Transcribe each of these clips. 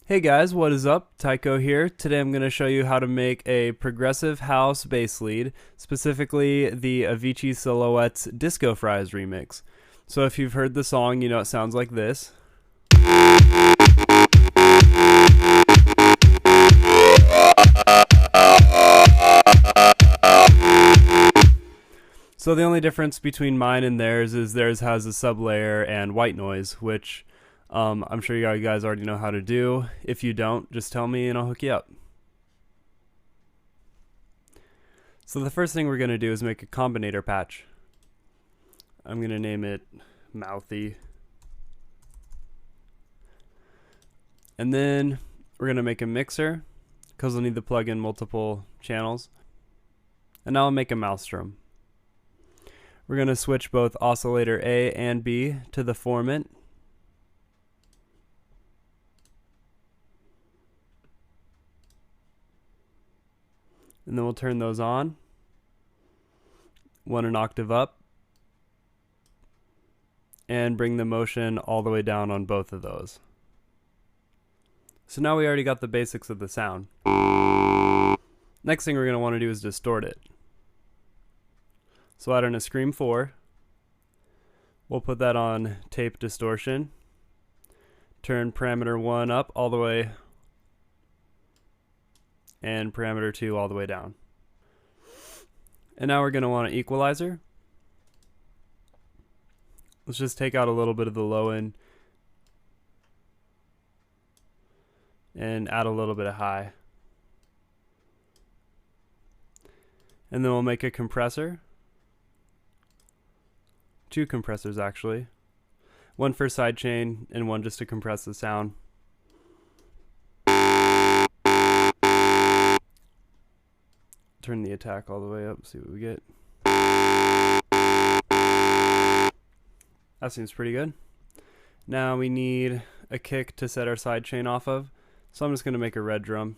Hey guys, what is up? Tycho here. Today I'm going to show you how to make a progressive house bass lead, specifically the Avicii Silhouettes Disco Fries remix. So if you've heard the song, you know it sounds like this. So the only difference between mine and theirs is theirs has a sublayer and white noise, which I'm sure you guys already know how to do. If you don't, just tell me and I'll hook you up. So the first thing we're going to do is make a Combinator Patch. I'm going to name it Mouthy. And then we're going to make a mixer, because we'll need to plug in multiple channels. And now I'll make a Maelstrom. We're going to switch both oscillator A and B to the formant. And then we'll turn those on, one an octave up, and bring the motion all the way down on both of those. So now we already got the basics of the sound. Next thing we're going to want to do is distort it. So add in a Scream 4. We'll put that on tape distortion. Turn parameter 1 up all the way, and parameter 2 all the way down. And now we're going to want an equalizer. Let's just take out a little bit of the low end and add a little bit of high. And then we'll make a compressor. Two compressors actually. One for sidechain and one just to compress the sound. Turn the attack all the way up, see what we get. That seems pretty good. Now we need a kick to set our sidechain off of, so I'm just going to make a red drum.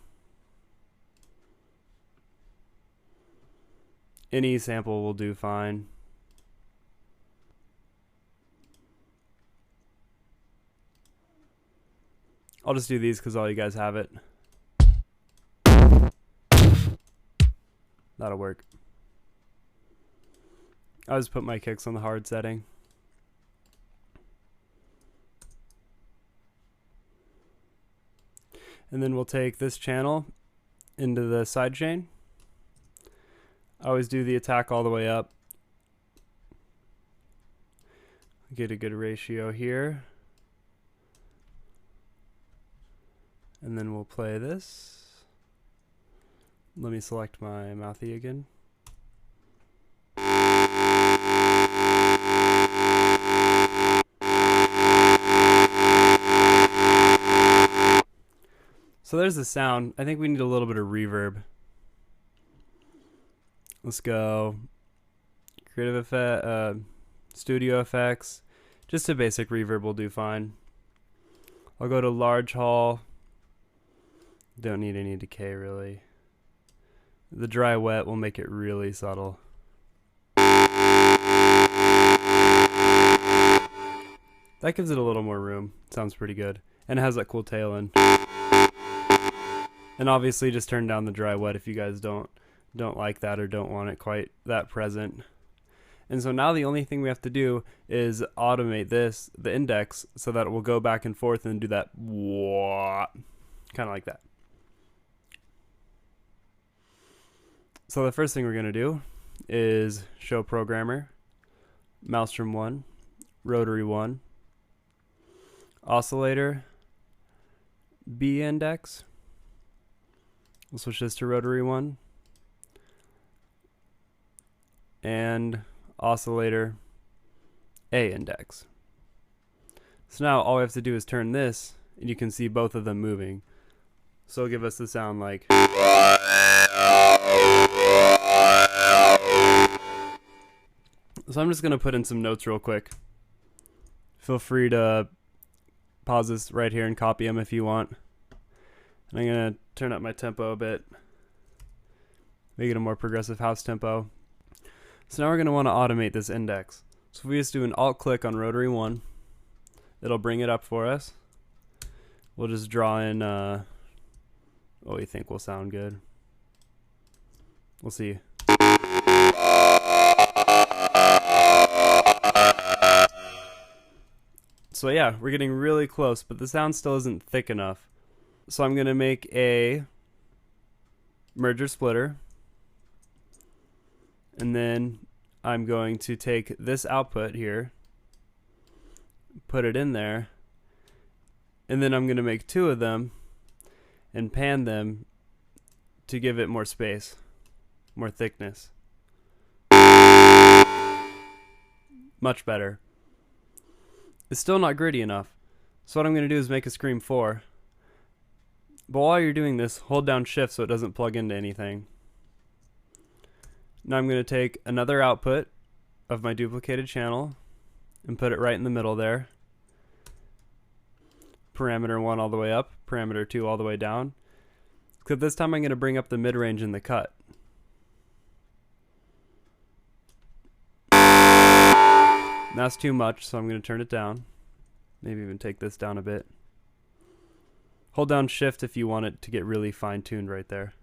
Any sample will do fine. I'll just do these because all you guys have it. That'll work. I'll just put my kicks on the hard setting. And then we'll take this channel into the sidechain. I always do the attack all the way up. Get a good ratio here. And then we'll play this. Let me select my mouthy again. So there's the sound. I think we need a little bit of reverb. Let's go creative effect, studio effects. Just a basic reverb will do fine. I'll go to large hall. Don't need any decay really. The dry wet will make it really subtle. That gives it a little more room. Sounds pretty good. And it has that cool tail end. And obviously just turn down the dry wet if you guys don't like that or don't want it quite that present. And so now the only thing we have to do is automate this, the index, so that it will go back and forth and do that kind of like that. So the first thing we're going to do is show programmer, Maelstrom 1, rotary 1, oscillator, B index. We'll switch this to rotary 1, and oscillator, A index. So now all we have to do is turn this, and you can see both of them moving. So it'll give us the sound like. So I'm just going to put in some notes real quick. Feel free to pause this right here and copy them if you want. And I'm going to turn up my tempo a bit. Make it a more progressive house tempo. So now we're going to want to automate this index. So if we just do an alt click on rotary 1, it'll bring it up for us. We'll just draw in what we think will sound good. We'll see. So yeah, we're getting really close, but the sound still isn't thick enough. So I'm going to make a merger splitter. And then I'm going to take this output here, put it in there, and then I'm going to make two of them and pan them to give it more space, more thickness. Much better. It's still not gritty enough. So what I'm going to do is make a Scream 4. But while you're doing this, hold down Shift so it doesn't plug into anything. Now I'm going to take another output of my duplicated channel and put it right in the middle there. Parameter 1 all the way up, parameter 2 all the way down. Except this time I'm going to bring up the mid-range in the cut. That's too much, so I'm going to turn it down. Maybe even take this down a bit. Hold down Shift if you want it to get really fine-tuned right there.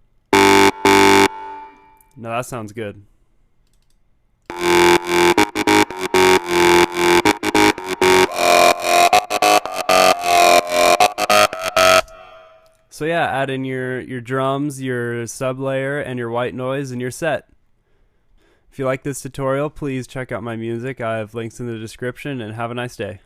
Now that sounds good. So yeah, add in your drums, your sub layer, and your white noise, and you're set. If you like this tutorial, please check out my music. I have links in the description, and have a nice day.